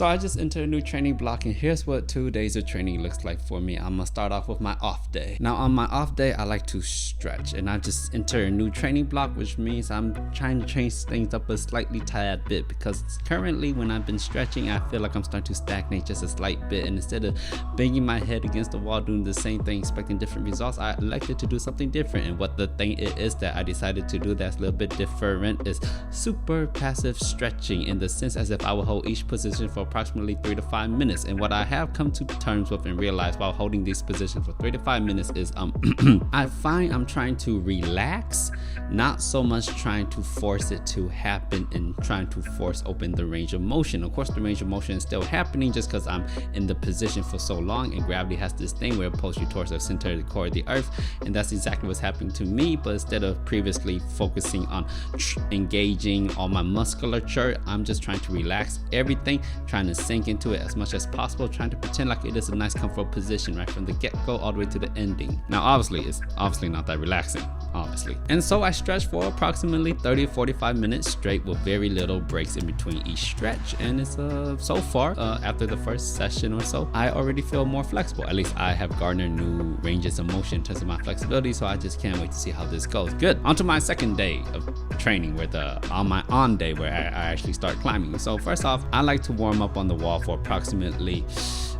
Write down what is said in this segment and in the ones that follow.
So I just entered a new training block, and here's what 2 days of training looks like for me. I'm gonna start off with my off day. Now on my off day, I like to stretch, and I just entered a new training block, which means I'm trying to change things up a slightly tad bit, because currently when I've been stretching, I feel like I'm starting to stagnate just a slight bit, and instead of banging my head against the wall doing the same thing expecting different results, I elected to do something different. And what the thing it is that I decided to do that's a little bit different is super passive stretching, in the sense as if I would hold each position for approximately 3 to 5 minutes. And what I have come to terms with and realized while holding these positions for 3 to 5 minutes is I find I'm trying to relax, not so much trying to force it to happen and trying to force open the range of motion. Of course, the range of motion is still happening just because I'm in the position for so long, and gravity has this thing where it pulls you towards the center of the core of the earth, and that's exactly what's happening to me. But instead of previously focusing on engaging all my musculature, I'm just trying to relax everything, trying to sink into it as much as possible, trying to pretend like it is a nice comfortable position right from the get-go all the way to the ending. Now obviously it's not that relaxing, obviously. And so I stretched for approximately 30 to 45 minutes straight with very little breaks in between each stretch, and it's so far after the first session or so, I already feel more flexible. At least I have garnered new ranges of motion in terms of my flexibility, so I just can't wait to see how this goes. Good. On to my second day of training, where on my on day where I actually start climbing. So first off, I like to warm up on the wall for approximately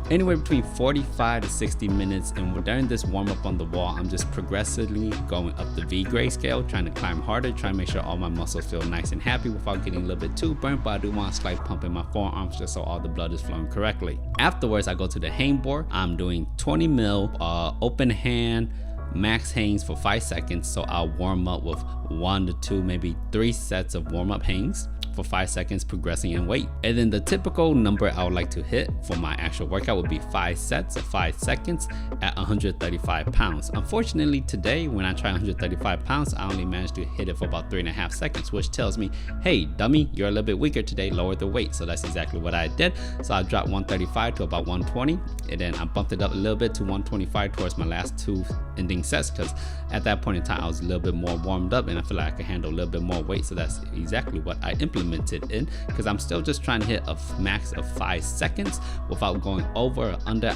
anywhere between 45 to 60 minutes, and during this warm up on the wall, I'm just progressively going up the V grade scale, trying to climb harder, trying to make sure all my muscles feel nice and happy without getting a little bit too burnt, but I do want a slight pump in my forearms just so all the blood is flowing correctly. Afterwards, I go to the hangboard. I'm doing 20 mil open hand max hangs for 5 seconds, so I'll warm up with 1 to 2, maybe 3 sets of warm up hangs for 5 seconds, progressing in weight. And then the typical number I would like to hit for my actual workout would be 5 sets of 5 seconds at 135 pounds. Unfortunately, today when I try 135 pounds, I only managed to hit it for about 3.5 seconds, which tells me, hey dummy, you're a little bit weaker today, lower the weight. So that's exactly what I did. So I dropped 135 to about 120, and then I bumped it up a little bit to 125 towards my last 2 ending sets, because at that point in time I was a little bit more warmed up and I feel like I could handle a little bit more weight. So that's exactly what I implemented in, because I'm still just trying to hit a max of 5 seconds without going over or under.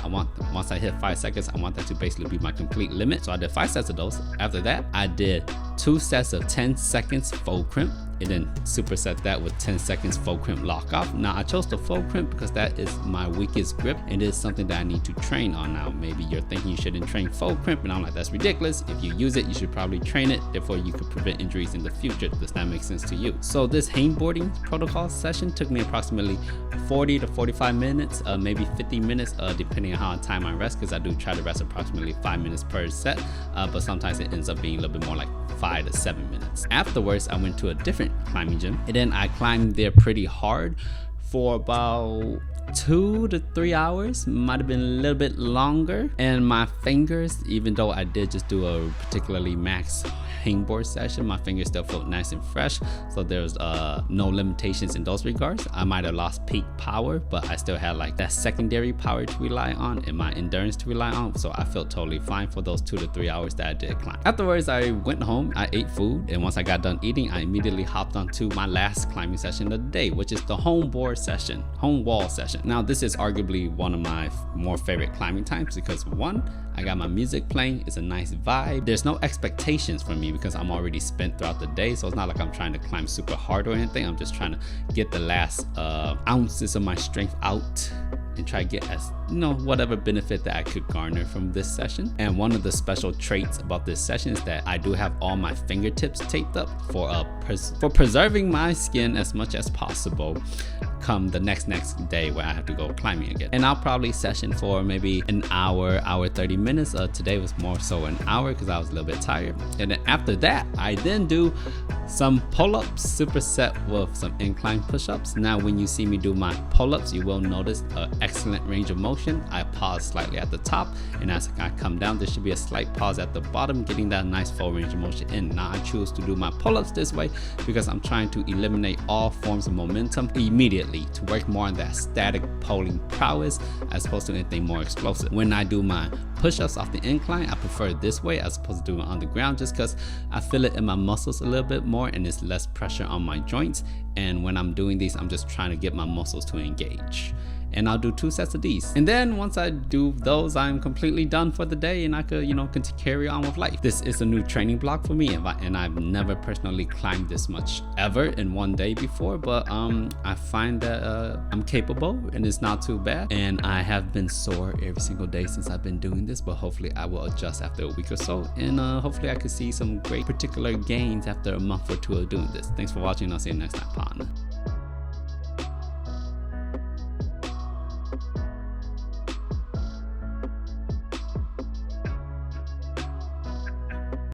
Once I hit 5 seconds, I want that to basically be my complete limit. So I did 5 sets of those. After that, I did 2 sets of 10 seconds full crimp, and then superset that with 10 seconds full crimp lock off. Now I chose the full crimp because that is my weakest grip, and it is something that I need to train on. Now maybe you're thinking you shouldn't train full crimp, and I'm like, that's ridiculous. If you use it, you should probably train it, therefore you could prevent injuries in the future. Does that make sense to you? So this hangboarding protocol session took me approximately 40 to 45 minutes, maybe 50 minutes, depending on how time I rest, because I do try to rest approximately 5 minutes per set, but sometimes it ends up being a little bit more like 5 to 7 minutes. Afterwards, I went to a different climbing gym, and then I climbed there pretty hard for about 2 to 3 hours, might have been a little bit longer. And my fingers, even though I did just do a particularly max hangboard session, my fingers still felt nice and fresh, so there's no limitations in those regards. I might have lost peak power, but I still had like that secondary power to rely on and my endurance to rely on, so I felt totally fine for those 2 to 3 hours that I did climb. Afterwards, I went home, I ate food, and once I got done eating, I immediately hopped onto my last climbing session of the day, which is the home wall session. Now this is arguably one of my more favorite climbing times, because one, I got my music playing, it's a nice vibe. There's no expectations for me because I'm already spent throughout the day, so it's not like I'm trying to climb super hard or anything. I'm just trying to get the last ounces of my strength out and try to get as whatever benefit that I could garner from this session. And one of the special traits about this session is that I do have all my fingertips taped up for preserving my skin as much as possible come the next day where I have to go climbing again. And I'll probably session for maybe an hour 30 minutes. Today was more so an hour because I was a little bit tired. And then after that, I then do some pull-ups superset with some incline push-ups. Now when you see me do my pull-ups, you will notice an excellent range of motion. I pause slightly at the top, and as I come down, there should be a slight pause at the bottom, getting that nice full range of motion in. Now I choose to do my pull-ups this way because I'm trying to eliminate all forms of momentum immediately to work more on that static pulling prowess as opposed to anything more explosive. When I do my push-ups off the incline, I prefer it this way as opposed to doing it on the ground, just because I feel it in my muscles a little bit more and it's less pressure on my joints. And when I'm doing these, I'm just trying to get my muscles to engage. and I'll do 2 sets of these. And then once I do those, I'm completely done for the day and I could, carry on with life. This is a new training block for me, and I've never personally climbed this much ever in one day before, but I find that I'm capable and it's not too bad. And I have been sore every single day since I've been doing this, but hopefully I will adjust after a week or so, and hopefully I could see some great particular gains after a month or two of doing this. Thanks for watching. I'll see you next time, partner.